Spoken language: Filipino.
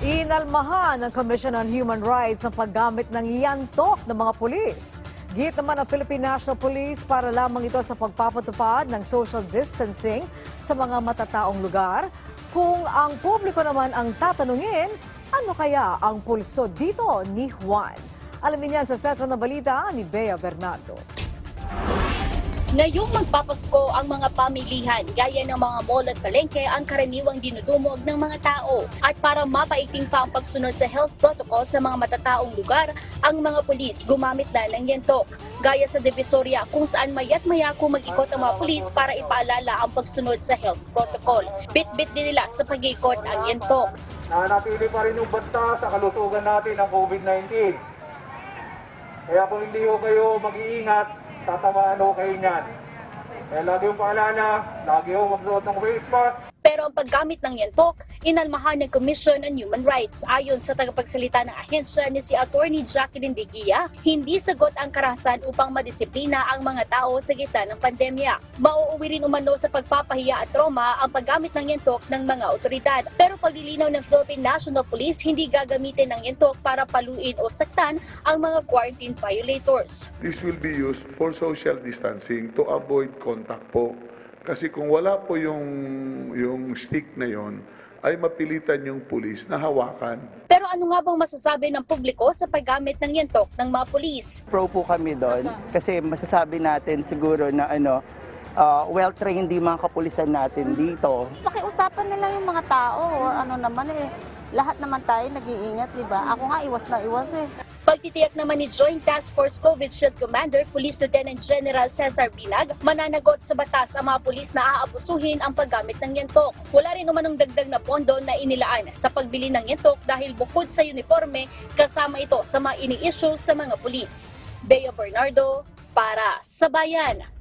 Inalmahan ng Commission on Human Rights ang paggamit ng yantok ng mga pulis. Git naman ng Philippine National Police para lamang ito sa pagpapatupad ng social distancing sa mga matataong lugar. Kung ang publiko naman ang tatanungin, ano kaya ang pulso dito ni Juan? Alamin yan sa sentro na balita ni Bea Bernardo. Ngayong magpapasko ang mga pamilihan gaya ng mga mall at palengke ang karaniwang dinudumog ng mga tao. At para mapaigting pa ang pagsunod sa health protocol sa mga matataong lugar, ang mga pulis gumamit na ng yentok. Gaya sa Divisoria kung saan mayat maya kung mag-ikot ang mga pulis para ipaalala ang pagsunod sa health protocol. Bit-bit din nila sa pag-ikot ang yentok. Nanatili pa rin yung banta sa kalusugan natin ng COVID-19. Kaya kung hindi ho kayo mag-iingat, tatamaan ho kayo niyan. Kaya lagi yung paalala, lagi ho magsuot ng face mask. Pero ang paggamit ng yentok, inalmahan ng Commission on Human Rights. Ayon sa tagapagsalita ng ahensya ni si Attorney Jacqueline De Guia, hindi sagot ang karahasan upang madisiplina ang mga tao sa gitna ng pandemya. Mauuwi rin umano sa pagpapahiya at trauma ang paggamit ng yentok ng mga otoridad. Pero paglilinaw ng Philippine National Police, hindi gagamitin ng yentok para paluin o saktan ang mga quarantine violators. This will be used for social distancing to avoid contact po. Kasi kung wala po yung stick na yon, ay mapilitan yung pulis na hawakan. Pero ano nga bang masasabi ng publiko sa paggamit ng yentok ng mga pulis? Pro po kami doon kasi masasabi natin siguro na well-trained yung mga kapulisan natin dito. Pakiusapan nila yung mga tao or ano naman lahat naman tayo nag-iingat, di ba? Ako nga iwas na iwas Pagtitiyak naman ni Joint Task Force COVID Shield Commander Police Lieutenant General Cesar Binag, mananagot sa batas ang mga pulis na aabusuhin ang paggamit ng yentok. Wala rin umanong dagdag na pondo na inilaan sa pagbili ng yentok dahil bukod sa uniforme, kasama ito sa mga ini-issue sa mga pulis. Bea Bernardo para sa Bayan.